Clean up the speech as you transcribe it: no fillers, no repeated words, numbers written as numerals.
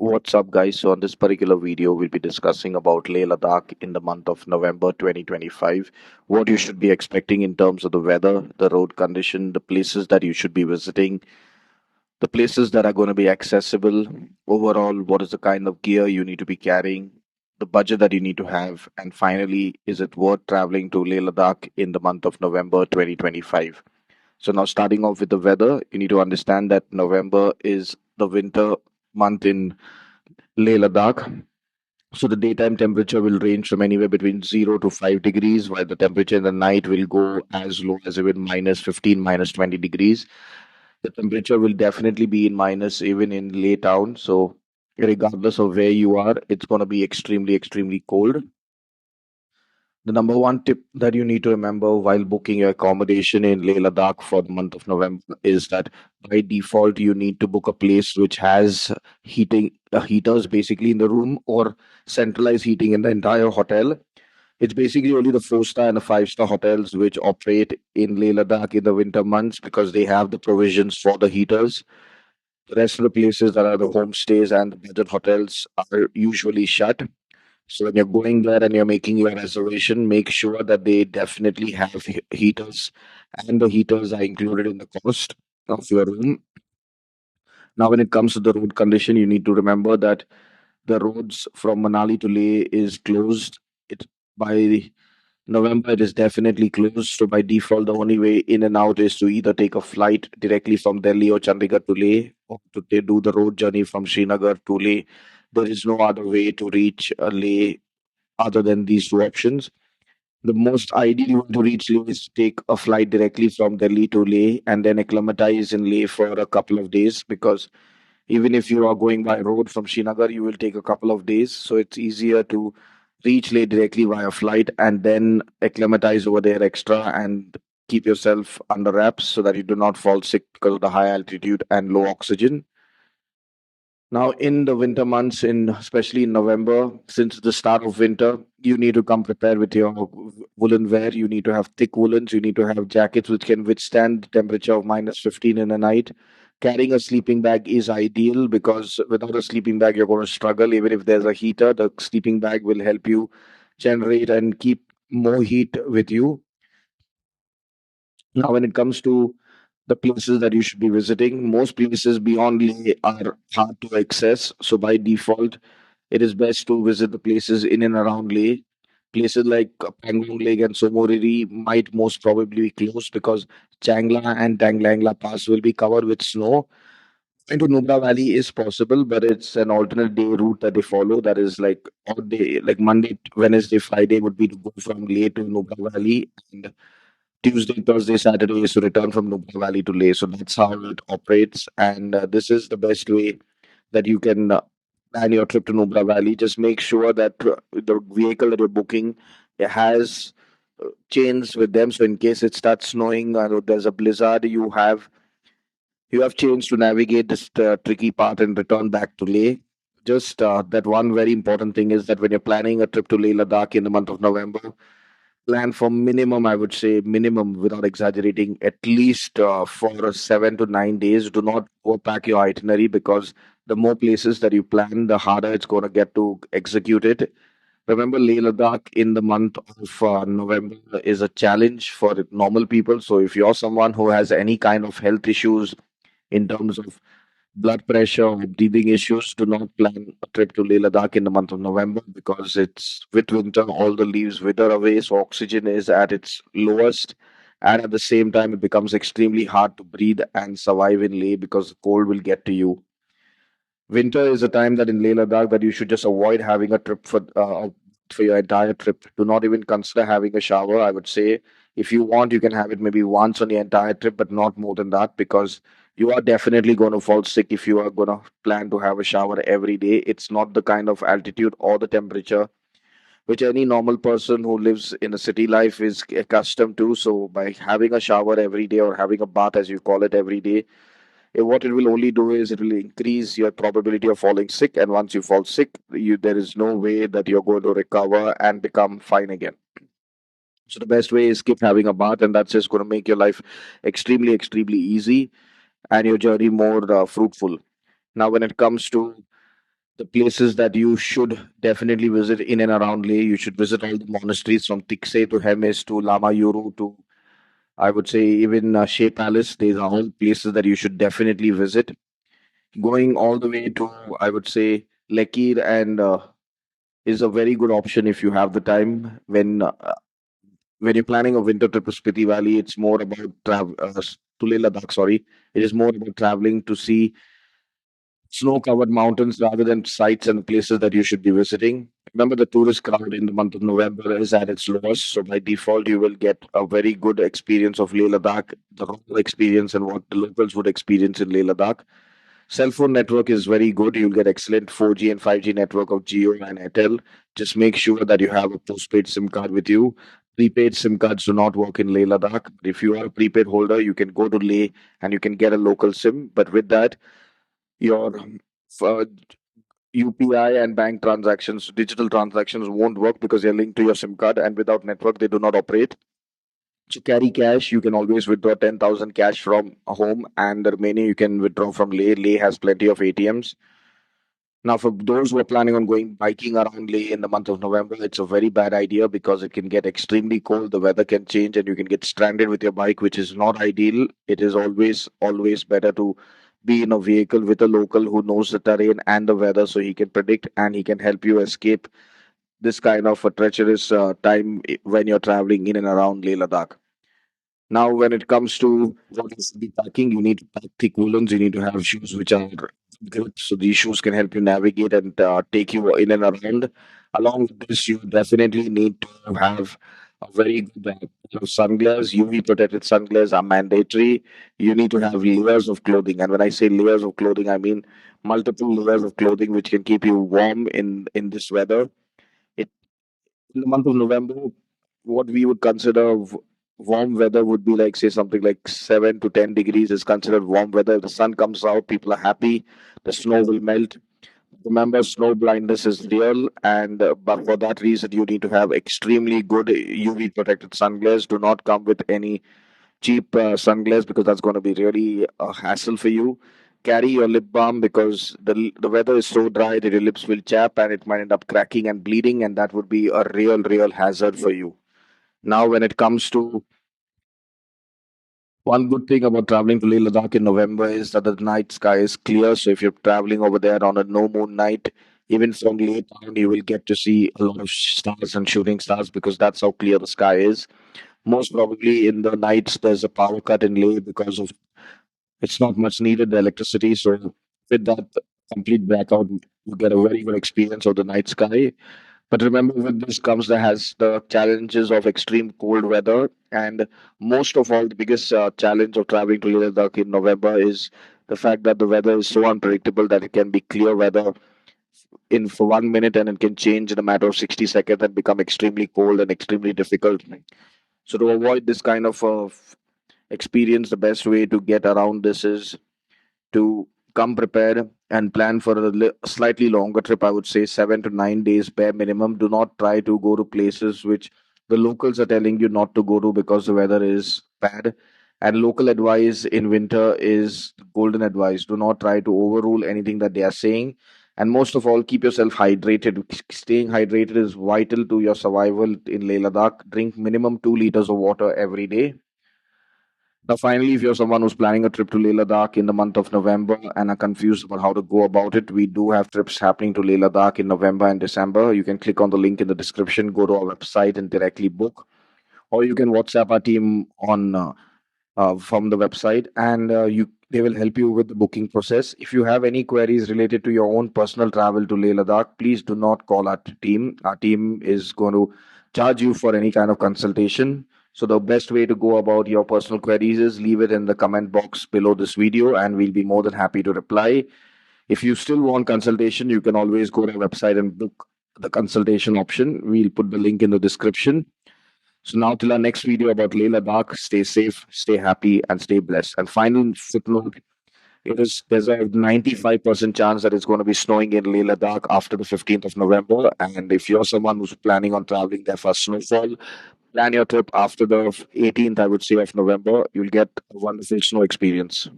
What's up, guys? So, on this particular video, we'll be discussing about Leh Ladakh in the month of November 2025. What you should be expecting in terms of the weather, the road condition, the places that you should be visiting, the places that are going to be accessible. Overall, what is the kind of gear you need to be carrying, the budget that you need to have, and finally, is it worth traveling to Leh Ladakh in the month of November 2025? So, now starting off with the weather, you need to understand that November is the winter month in Leh Ladakh. So the daytime temperature will range from anywhere between 0 to 5 degrees, while the temperature in the night will go as low as even minus 15, minus 20 degrees. The temperature will definitely be in minus even in Leh town. So regardless of where you are, it's going to be extremely, extremely cold. The number one tip that you need to remember while booking your accommodation in Leh Ladakh for the month of November is that by default you need to book a place which has heaters basically in the room or centralized heating in the entire hotel. It's basically only the four-star and the five-star hotels which operate in Leh Ladakh in the winter months because they have the provisions for the heaters. The rest of the places that are the homestays and the budget hotels are usually shut. So when you're going there and you're making your reservation, make sure that they definitely have heaters, and the heaters are included in the cost of your room. Now, when it comes to the road condition, you need to remember that the roads from Manali to Leh is closed. It by November it is definitely closed. So by default, the only way in and out is to either take a flight directly from Delhi or Chandigarh to Leh, or to do the road journey from Srinagar to Leh. There is no other way to reach Leh other than these two options. The most ideal way to reach Leh is to take a flight directly from Delhi to Leh and then acclimatize in Leh for a couple of days, because even if you are going by road from Srinagar, you will take a couple of days. So it's easier to reach Leh directly via flight and then acclimatize over there extra and keep yourself under wraps so that you do not fall sick because of the high altitude and low oxygen. Now, in the winter months, in especially in November, since the start of winter, you need to come prepared with your woolen wear. You need to have thick woolens. You need to have jackets which can withstand the temperature of minus 15 in the night. Carrying a sleeping bag is ideal because without a sleeping bag, you're going to struggle. Even if there's a heater, the sleeping bag will help you generate and keep more heat with you. Now, when it comes to the places that you should be visiting, most places beyond Leh are hard to access. So, by default, it is best to visit the places in and around Leh. Places like Pangong Lake and Somoriri might most probably be closed because Changla and Tanglangla Pass will be covered with snow. Into Nubra Valley is possible, but it's an alternate day route that they follow. That is like all day, like Monday, Wednesday, Friday would be to go from Leh to Nubra Valley, and Tuesday, Thursday, Saturday is to return from Nubra Valley to Leh. So that's how it operates, and this is the best way that you can plan your trip to Nubra Valley. Just make sure that the vehicle that you're booking has chains with them, so in case it starts snowing or there's a blizzard, you have chains to navigate this tricky part and return back to Leh. Just that one very important thing is that when you're planning a trip to Leh Ladakh in the month of November, plan for minimum, I would say minimum, without exaggerating, at least for 7 to 9 days. Do not overpack your itinerary because the more places that you plan, the harder it's going to get to execute it. Remember, Leh Ladakh in the month of November is a challenge for normal people. So if you're someone who has any kind of health issues in terms of blood pressure or breathing issues, do not plan a trip to Leh Ladakh in the month of November because it's with winter, all the leaves wither away, so oxygen is at its lowest. And at the same time, it becomes extremely hard to breathe and survive in Leh because the cold will get to you. Winter is a time that in Leh Ladakh that you should just avoid having a trip for your entire trip. Do not even consider having a shower. I would say if you want, you can have it maybe once on the entire trip, but not more than that because you are definitely going to fall sick if you are going to plan to have a shower every day. It's not the kind of altitude or the temperature which any normal person who lives in a city life is accustomed to. So by having a shower every day or having a bath, as you call it, every day, what it will only do is it will increase your probability of falling sick, and once you fall sick, there is no way that you're going to recover and become fine again. So the best way is keep having a bath, and that's just going to make your life extremely, extremely easy and your journey more fruitful. Now, when it comes to The places that you should definitely visit in and around Leh, you should visit all the monasteries from Tikse to Hemis to Lama Yuru to, I would say, even Shea Palace. These are all places that you should definitely visit. Going all the way to, I would say, Lekir and is a very good option if you have the time. When you're planning a winter trip to Spiti Valley, it's more about to Leh Ladakh. Sorry, it is more about traveling to see snow-covered mountains rather than sites and places that you should be visiting. Remember, the tourist crowd in the month of November is at its lowest, so by default, you will get a very good experience of Leh Ladakh, the rural experience, and what the locals would experience in Leh Ladakh. Cell phone network is very good. You'll get excellent 4G and 5G network of Geo and Airtel. Just make sure that you have a postpaid SIM card with you. Prepaid SIM cards do not work in Leh Ladakh. If you are a prepaid holder, you can go to Leh and you can get a local SIM. But with that, your uh, UPI and bank transactions, digital transactions won't work because they're linked to your SIM card, and without network, they do not operate. So carry cash. You can always withdraw 10,000 cash from home, and the remaining you can withdraw from Leh. Leh has plenty of ATMs. Now, for those who are planning on going biking around Leh in the month of November, it's a very bad idea because it can get extremely cold. The weather can change, and you can get stranded with your bike, which is not ideal. It is always better to be in a vehicle with a local who knows the terrain and the weather, so he can predict and he can help you escape this kind of a treacherous time when you're traveling in and around Leh Ladakh. Now, when it comes to what you should be packing, you need to pack thick woolens. You need to have shoes which are grip, so these shoes can help you navigate and take you in and around. Along with this, you definitely need to have a very good pair of sunglasses. UV protected sunglasses are mandatory. You need to have layers of clothing, and when I say layers of clothing, I mean multiple layers of clothing which can keep you warm in this weather. It in the month of November, what we would consider warm weather would be like, say, something like 7 to 10 degrees is considered warm weather. If the sun comes out, people are happy, the snow will melt. Remember, snow blindness is real, and but for that reason, you need to have extremely good UV protected sunglasses. Do not come with any cheap sunglasses because that's going to be really a hassle for you. Carry your lip balm because the weather is so dry that your lips will chap and it might end up cracking and bleeding, and that would be a real hazard for you. Now, when it comes to one good thing about traveling to Leh Ladakh in November is that the night sky is clear. So if you're traveling over there on a no moon night, even from Leh town, you will get to see a lot of stars and shooting stars because that's how clear the sky is. Most probably in the nights, there's a power cut in Leh because of it's not much needed, the electricity. So with that complete blackout, you get a very good experience of the night sky. But remember, with this comes the has the challenges of extreme cold weather, and most of all, the biggest challenge of traveling to Leh Ladakh in November is the fact that the weather is so unpredictable that it can be clear weather in for 1 minute and it can change in a matter of 60 seconds and become extremely cold and extremely difficult. So to avoid this kind of experience, the best way to get around this is to come prepared and plan for a slightly longer trip. I would say 7 to 9 days bare minimum. Do not try to go to places which the locals are telling you not to go to because the weather is bad. And local advice in winter is golden advice. Do not try to overrule anything that they are saying. And most of all, keep yourself hydrated. Staying hydrated is vital to your survival in Leh Ladakh. Drink minimum 2 liters of water every day. Now, finally, if you're someone who's planning a trip to Leh Ladakh in the month of November and are confused about how to go about it, we do have trips happening to Leh Ladakh in November and December. You can click on the link in the description, go to our website, and directly book, or you can WhatsApp our team on from the website, and you they will help you with the booking process. If you have any queries related to your own personal travel to Leh Ladakh, please do not call our team. Our team is going to charge you for any kind of consultation. So the best way to go about your personal queries is leave it in the comment box below this video, and we'll be more than happy to reply. If you still want consultation, you can always go to our website and book the consultation option. We'll put the link in the description. So now till our next video about Leh Ladakh, stay safe, stay happy, and stay blessed. And final footnote, there's a 95% chance that it's going to be snowing in Leh Ladakh after the 15th of November. And if you're someone who's planning on traveling there for snowfall, plan your trip after the 18th, I would say, of November. You'll get a wonderful snow experience.